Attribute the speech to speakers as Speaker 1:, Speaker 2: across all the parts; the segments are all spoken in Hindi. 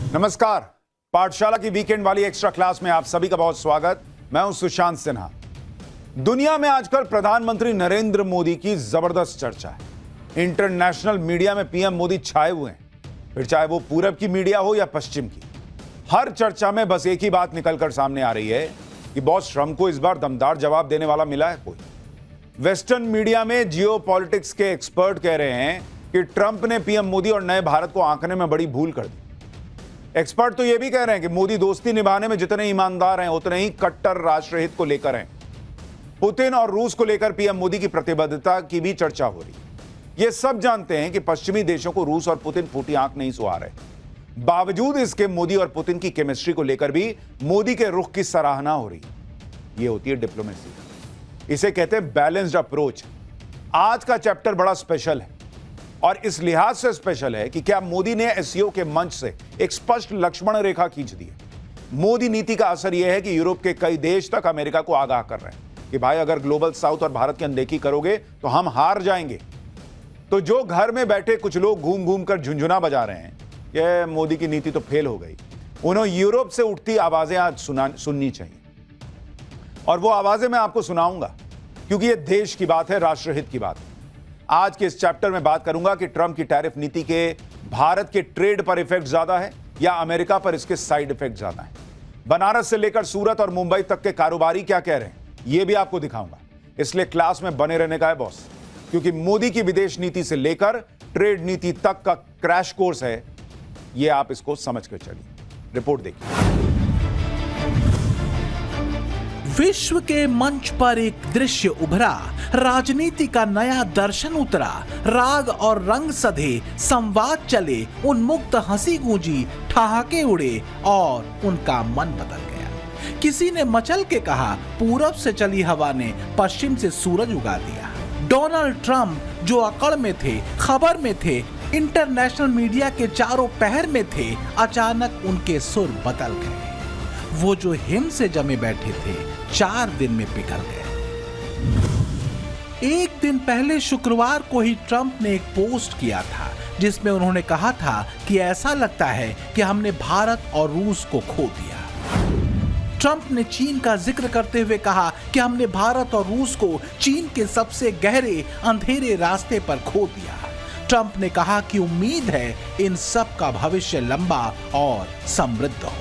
Speaker 1: नमस्कार, पाठशाला की वीकेंड वाली एक्स्ट्रा क्लास में आप सभी का बहुत स्वागत। मैं हूं सुशांत सिन्हा। दुनिया में आजकल प्रधानमंत्री नरेंद्र मोदी की जबरदस्त चर्चा है। इंटरनेशनल मीडिया में पीएम मोदी छाए हुए हैं, फिर चाहे वो पूरब की मीडिया हो या पश्चिम की। हर चर्चा में बस एक ही बात निकलकर सामने आ रही है कि बॉस ट्रंप को इस बार दमदार जवाब देने वाला मिला है कोई। वेस्टर्न मीडिया में जियोपॉलिटिक्स के एक्सपर्ट कह रहे हैं कि ट्रंप ने पीएम मोदी और नए भारत को आंकने में बड़ी भूल कर दी। एक्सपर्ट तो यह भी कह रहे हैं कि मोदी दोस्ती निभाने में जितने ईमानदार हैं उतने ही कट्टर राष्ट्रहित को लेकर हैं। पुतिन और रूस को लेकर पीएम मोदी की प्रतिबद्धता की भी चर्चा हो रही। ये सब जानते हैं कि पश्चिमी देशों को रूस और पुतिन फूटी आंख नहीं सुहा रहे। बावजूद इसके मोदी और पुतिन की केमिस्ट्री को लेकर भी मोदी के रुख की सराहना हो रही। ये होती है डिप्लोमेसी। इसे कहते हैं बैलेंस्ड अप्रोच। आज का चैप्टर बड़ा स्पेशल है और इस लिहाज से स्पेशल है कि क्या मोदी ने एससीओ के मंच से एक स्पष्ट लक्ष्मण रेखा खींच दी है। मोदी नीति का असर यह है कि यूरोप के कई देश तक अमेरिका को आगाह कर रहे हैं कि भाई अगर ग्लोबल साउथ और भारत की अनदेखी करोगे तो हम हार जाएंगे। तो जो घर में बैठे कुछ लोग घूम घूम कर झुंझुना बजा रहे हैं कि मोदी की नीति तो फेल हो गई, उन्हें यूरोप से उठती आवाजें आज सुननी चाहिए। और वो आवाजें मैं आपको सुनाऊंगा क्योंकि ये देश की बात है, राष्ट्रहित की बात है। आज के इस चैप्टर में बात करूंगा कि ट्रंप की टैरिफ नीति के भारत के ट्रेड पर इफेक्ट ज्यादा है या अमेरिका पर इसके साइड इफेक्ट ज्यादा है। बनारस से लेकर सूरत और मुंबई तक के कारोबारी क्या कह रहे हैं यह भी आपको दिखाऊंगा। इसलिए क्लास में बने रहने का है बॉस, क्योंकि मोदी की विदेश नीति से लेकर ट्रेड नीति तक का क्रैश कोर्स है। यह आप इसको समझ कर चलिए। रिपोर्ट देखिए।
Speaker 2: विश्व के मंच पर एक दृश्य उभरा, राजनीति का नया दर्शन उतरा, राग और रंग सधे संवाद चले, उन्मुक्त हंसी गूंजी, ठहाके उड़े और उनका मन बदल गया। किसी ने मचल के कहा, पूरब से चली हवा ने पश्चिम से सूरज उगा दिया। डोनाल्ड ट्रंप जो अकड़ में थे, खबर में थे, इंटरनेशनल मीडिया के चारों पहर में थे, अचानक उनके सुर बदल गए। वो जो हिम से जमे बैठे थे 4 दिन में पिघल गए। एक दिन पहले शुक्रवार को ही ट्रंप ने एक पोस्ट किया था जिसमें उन्होंने कहा था कि ऐसा लगता है कि हमने भारत और रूस को खो दिया। ट्रंप ने चीन का जिक्र करते हुए कहा कि हमने भारत और रूस को चीन के सबसे गहरे अंधेरे रास्ते पर खो दिया। ट्रंप ने कहा कि उम्मीद है इन सब का भविष्य लंबा और समृद्ध हो।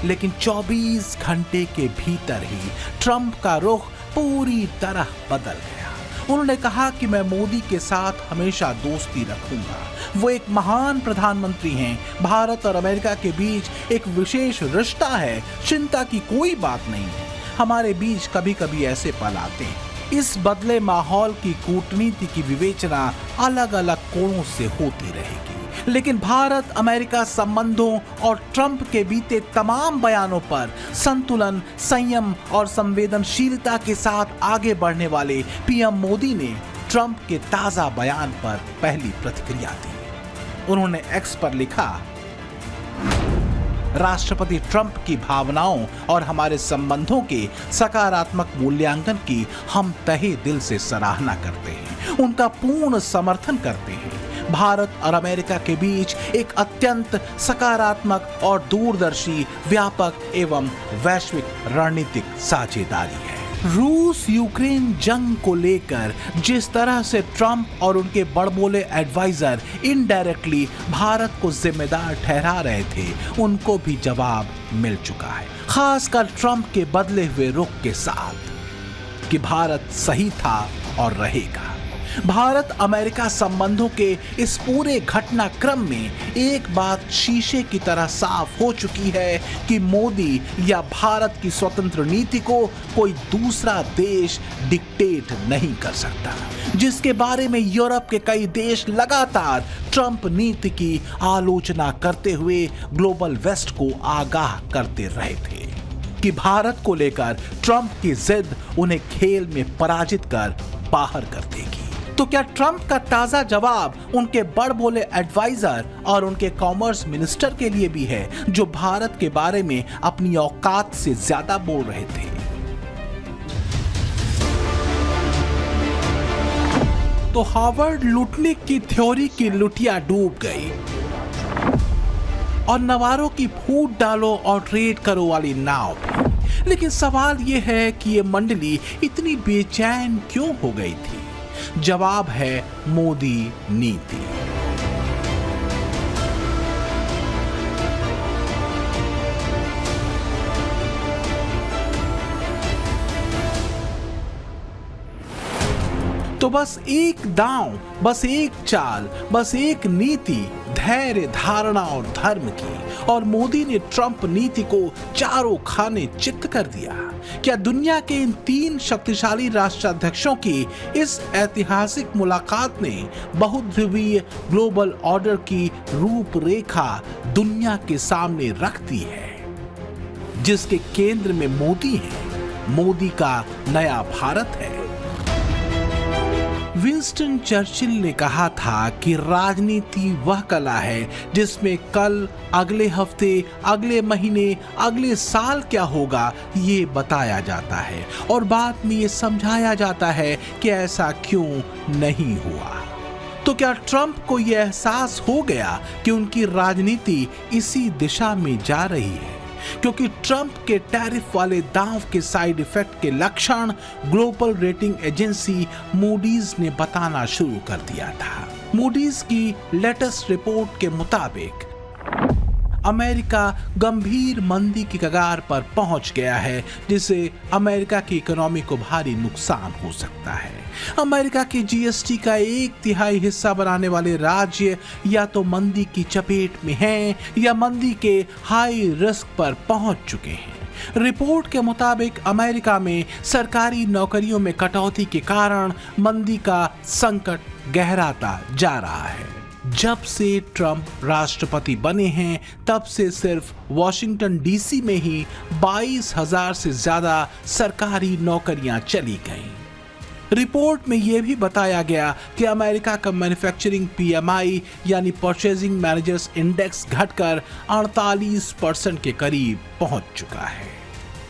Speaker 2: लेकिन 24 घंटे के भीतर ही ट्रंप का रुख पूरी तरह बदल गया। उन्होंने कहा कि मैं मोदी के साथ हमेशा दोस्ती रखूंगा। वो एक महान प्रधानमंत्री हैं। भारत और अमेरिका के बीच एक विशेष रिश्ता है, चिंता की कोई बात नहीं है। हमारे बीच कभी कभी ऐसे पल आते हैं। इस बदले माहौल की कूटनीति की विवेचना अलग अलग कोणों से होती रहेगी, लेकिन भारत अमेरिका संबंधों और ट्रंप के बीते तमाम बयानों पर संतुलन, संयम और संवेदनशीलता के साथ आगे बढ़ने वाले पीएम मोदी ने ट्रंप के ताजा बयान पर पहली प्रतिक्रिया दी। उन्होंने एक्स पर लिखा, राष्ट्रपति ट्रंप की भावनाओं और हमारे संबंधों के सकारात्मक मूल्यांकन की हम तहे दिल से सराहना करते हैं, उनका पूर्ण समर्थन करते हैं। भारत और अमेरिका के बीच एक अत्यंत सकारात्मक और दूरदर्शी, व्यापक एवं वैश्विक रणनीतिक साझेदारी है। रूस यूक्रेन जंग को लेकर जिस तरह से ट्रंप और उनके बड़बोले एडवाइजर इनडायरेक्टली भारत को जिम्मेदार ठहरा रहे थे, उनको भी जवाब मिल चुका है, खासकर ट्रंप के बदले हुए रुख के साथ कि भारत सही था और रहेगा। भारत अमेरिका संबंधों के इस पूरे घटनाक्रम में एक बात शीशे की तरह साफ हो चुकी है कि मोदी या भारत की स्वतंत्र नीति को कोई दूसरा देश डिक्टेट नहीं कर सकता, जिसके बारे में यूरोप के कई देश लगातार ट्रंप नीति की आलोचना करते हुए ग्लोबल वेस्ट को आगाह करते रहे थे कि भारत को लेकर ट्रंप की जिद उन्हें खेल में पराजित कर बाहर कर देगी। तो क्या ट्रंप का ताजा जवाब उनके बड़बोले एडवाइजर और उनके कॉमर्स मिनिस्टर के लिए भी है, जो भारत के बारे में अपनी औकात से ज्यादा बोल रहे थे? तो हार्वर्ड लूटने की थ्योरी की लुटिया डूब गई। और नवारों की फूट डालो और ट्रेड करो वाली नाव भी। लेकिन सवाल यह है कि ये मंडली इतनी बेचैन क्यों हो गई थी? जवाब है मोदी नीति। तो बस एक दांव, बस एक चाल, बस एक नीति, धैर्य, धारणा और धर्म की, और मोदी ने ट्रंप नीति को चारों खाने चित्त कर दिया। क्या दुनिया के इन 3 शक्तिशाली राष्ट्राध्यक्षों की इस ऐतिहासिक मुलाकात ने बहुध्रुवीय ग्लोबल ऑर्डर की रूपरेखा दुनिया के सामने रख दी है, जिसके केंद्र में मोदी है, मोदी का नया भारत है। विंस्टन चर्चिल ने कहा था कि राजनीति वह कला है जिसमें कल, अगले हफ्ते, अगले महीने, अगले साल क्या होगा ये बताया जाता है और बाद में ये समझाया जाता है कि ऐसा क्यों नहीं हुआ। तो क्या ट्रंप को यह एहसास हो गया कि उनकी राजनीति इसी दिशा में जा रही है? क्योंकि ट्रंप के टैरिफ वाले दांव के साइड इफेक्ट के लक्षण ग्लोबल रेटिंग एजेंसी मूडीज ने बताना शुरू कर दिया था। मूडीज की लेटेस्ट रिपोर्ट के मुताबिक अमेरिका गंभीर मंदी की कगार पर पहुंच गया है, जिससे अमेरिका की इकोनॉमी को भारी नुकसान हो सकता है। अमेरिका की जीएसटी का 1/3 हिस्सा बनाने वाले राज्य या तो मंदी की चपेट में हैं या मंदी के हाई रिस्क पर पहुंच चुके हैं। रिपोर्ट के मुताबिक अमेरिका में सरकारी नौकरियों में कटौती के कारण मंदी का संकट गहराता जा रहा है। जब से ट्रंप राष्ट्रपति बने हैं तब से सिर्फ वॉशिंगटन डीसी में ही 22,000 से ज्यादा सरकारी नौकरियां चली गईं। रिपोर्ट में यह भी बताया गया कि अमेरिका का मैन्युफैक्चरिंग पीएमआई यानी परचेजिंग मैनेजर्स इंडेक्स घटकर 48% के करीब पहुंच चुका है।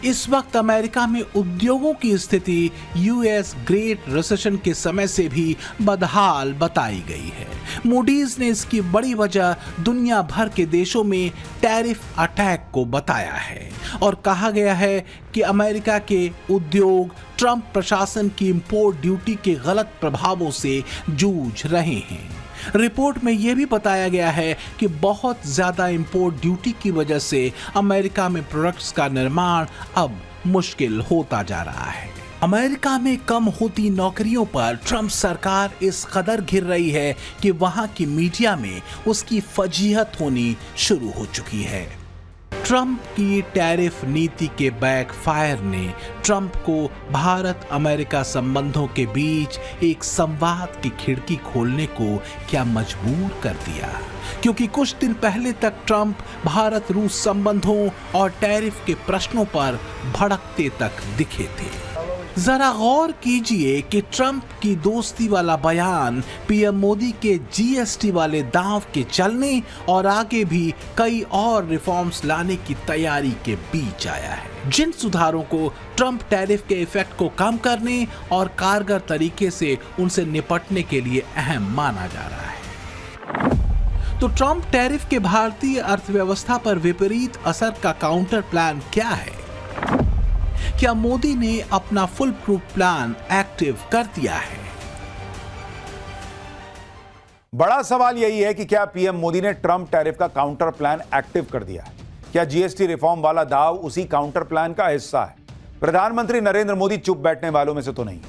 Speaker 2: इस वक्त अमेरिका में उद्योगों की स्थिति यूएस ग्रेट रिसेशन के समय से भी बदहाल बताई गई है। मूडीज ने इसकी बड़ी वजह दुनिया भर के देशों में टैरिफ अटैक को बताया है और कहा गया है कि अमेरिका के उद्योग ट्रंप प्रशासन की इंपोर्ट ड्यूटी के गलत प्रभावों से जूझ रहे हैं। रिपोर्ट में यह भी बताया गया है कि बहुत ज्यादा इंपोर्ट ड्यूटी की वजह से अमेरिका में प्रोडक्ट्स का निर्माण अब मुश्किल होता जा रहा है। अमेरिका में कम होती नौकरियों पर ट्रंप सरकार इस कदर घिर रही है कि वहां की मीडिया में उसकी फजीहत होनी शुरू हो चुकी है। ट्रंप की टैरिफ नीति के बैकफायर ने ट्रंप को भारत अमेरिका संबंधों के बीच एक संवाद की खिड़की खोलने को क्या मजबूर कर दिया, क्योंकि कुछ दिन पहले तक ट्रंप भारत रूस संबंधों और टैरिफ के प्रश्नों पर भड़कते तक दिखे थे। जरा गौर कीजिए कि ट्रंप की दोस्ती वाला बयान पीएम मोदी के जीएसटी वाले दांव के चलने और आगे भी कई और रिफॉर्म्स लाने की तैयारी के बीच आया है, जिन सुधारों को ट्रंप टैरिफ के इफेक्ट को कम करने और कारगर तरीके से उनसे निपटने के लिए अहम माना जा रहा है। तो ट्रंप टैरिफ के भारतीय अर्थव्यवस्था पर विपरीत असर का काउंटर प्लान क्या है? क्या मोदी ने अपना फुल प्रूफ प्लान एक्टिव कर दिया है?
Speaker 1: बड़ा सवाल यही है कि क्या पीएम मोदी ने ट्रंप टैरिफ का काउंटर प्लान एक्टिव कर दिया है? क्या जीएसटी रिफॉर्म वाला दाव उसी काउंटर प्लान का हिस्सा है? प्रधानमंत्री नरेंद्र मोदी चुप बैठने वालों में से तो नहीं।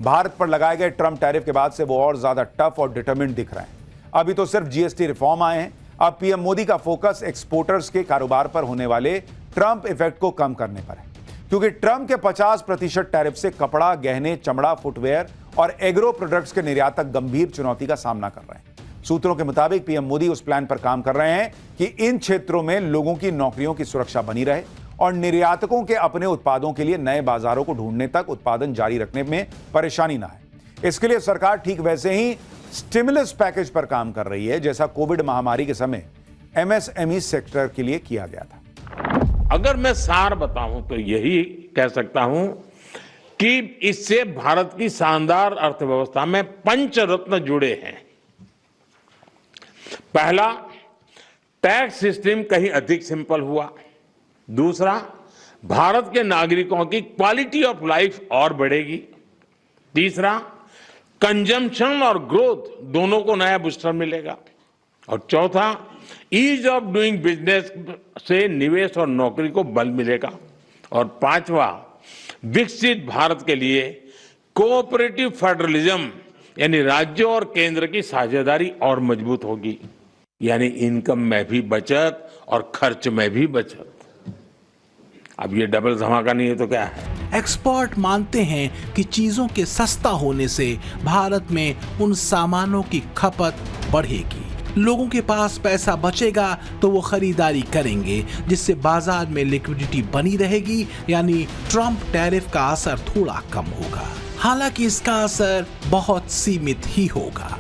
Speaker 1: भारत पर लगाए गए ट्रंप टैरिफ के बाद से वो और ज्यादा टफ और डिटरमिन्ड दिख रहे हैं। अभी तो सिर्फ जीएसटी रिफॉर्म आए हैं, अब पीएम मोदी का फोकस एक्सपोर्टर्स के कारोबार पर होने वाले ट्रंप इफेक्ट को कम करने पर है, क्योंकि ट्रंप के 50% टैरिफ से कपड़ा, गहने, चमड़ा, फुटवेयर और एग्रो प्रोडक्ट्स के निर्यातक गंभीर चुनौती का सामना कर रहे हैं। सूत्रों के मुताबिक पीएम मोदी उस प्लान पर काम कर रहे हैं कि इन क्षेत्रों में लोगों की नौकरियों की सुरक्षा बनी रहे और निर्यातकों के अपने उत्पादों के लिए नए बाजारों को ढूंढने तक उत्पादन जारी रखने में परेशानी ना है। इसके लिए सरकार ठीक वैसे ही स्टिमुलस पैकेज पर काम कर रही है, जैसा कोविड महामारी के समय एमएसएमई सेक्टर के लिए किया गया था।
Speaker 3: अगर मैं सार बताऊं तो यही कह सकता हूं कि इससे भारत की शानदार अर्थव्यवस्था में पंचरत्न जुड़े हैं। पहला, टैक्स सिस्टम कहीं अधिक सिंपल हुआ। दूसरा, भारत के नागरिकों की क्वालिटी ऑफ लाइफ और बढ़ेगी। तीसरा, कंजम्पशन और ग्रोथ दोनों को नया बूस्टर मिलेगा। और चौथा, ईज ऑफ डूइंग बिजनेस से निवेश और नौकरी को बल मिलेगा। और पांचवा, विकसित भारत के लिए कोऑपरेटिव फेडरलिज्म यानी राज्यों और केंद्र की साझेदारी और मजबूत होगी, यानी इनकम में भी बचत और खर्च में भी बचत। अब ये डबल धमाका नहीं है तो क्या है?
Speaker 2: एक्सपर्ट मानते हैं कि चीजों के सस्ता होने से भारत में उन सामानों की खपत बढ़ेगी, लोगों के पास पैसा बचेगा तो वो खरीदारी करेंगे, जिससे बाजार में लिक्विडिटी बनी रहेगी, यानी ट्रंप टैरिफ का असर थोड़ा कम होगा। हालांकि इसका असर बहुत सीमित ही होगा।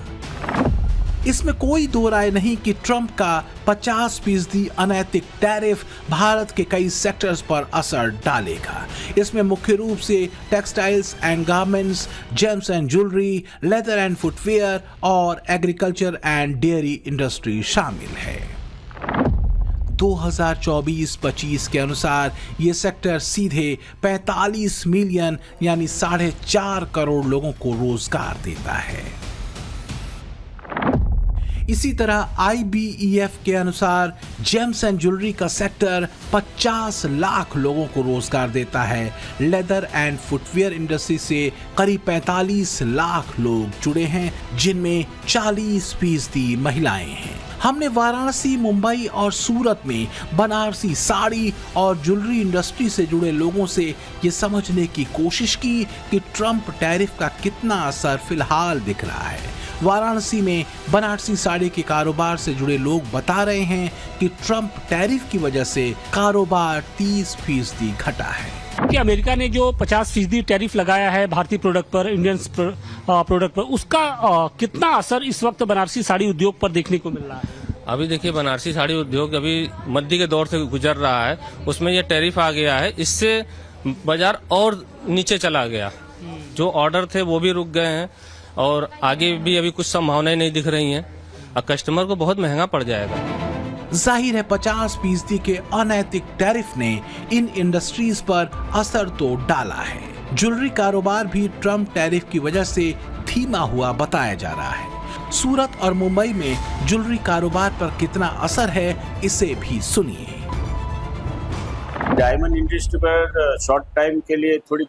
Speaker 2: इसमें कोई दो राय नहीं कि ट्रंप का 50% अनैतिक टैरिफ भारत के कई सेक्टर्स पर असर डालेगा। इसमें मुख्य रूप से textiles and garments, James and jewellery, leather and footwear और एग्रीकल्चर एंड डेयरी इंडस्ट्री शामिल है। 2024-25 के अनुसार ये सेक्टर सीधे 45 मिलियन यानी 4.5 करोड़ लोगों को रोजगार देता है। इसी तरह IBEF के अनुसार जेम्स एंड ज्वेलरी का सेक्टर 50 लाख लोगों को रोजगार देता है। लेदर एंड फुटवेयर इंडस्ट्री से करीब 45 लाख लोग जुड़े हैं, जिनमें 40% महिलाएं हैं। हमने वाराणसी, मुंबई और सूरत में बनारसी साड़ी और ज्वेलरी इंडस्ट्री से जुड़े लोगों से ये समझने की कोशिश की कि ट्रंप टैरिफ का कितना असर फिलहाल दिख रहा है। वाराणसी में बनारसी साड़ी के कारोबार से जुड़े लोग बता रहे हैं कि ट्रंप टैरिफ की वजह से कारोबार 30% घटा है।
Speaker 4: कि अमेरिका ने जो 50% टैरिफ लगाया है भारतीय प्रोडक्ट पर, इंडियन प्रोडक्ट पर, उसका कितना असर इस वक्त बनारसी साड़ी उद्योग पर देखने को मिल रहा है?
Speaker 5: अभी देखिए, बनारसी साड़ी उद्योग अभी मंदी के दौर से गुजर रहा है, उसमें ये टैरिफ आ गया है, इससे बाजार और नीचे चला गया। जो ऑर्डर थे वो भी रुक गए हैं और आगे भी अभी कुछ संभावनाएं नहीं दिख रही हैं और कस्टमर को बहुत महंगा पड़ जाएगा।
Speaker 2: जाहिर है 50% के अनैतिक टैरिफ ने इन इंडस्ट्रीज पर असर तो डाला है। ज्वेलरी कारोबार भी ट्रंप टैरिफ की वजह से धीमा हुआ बताया जा रहा है। सूरत और मुंबई में ज्वेलरी कारोबार पर कितना असर है, इसे भी सुनिए।
Speaker 6: डायमंड इंडस्ट्री पर शॉर्ट टाइम के लिए थोड़ी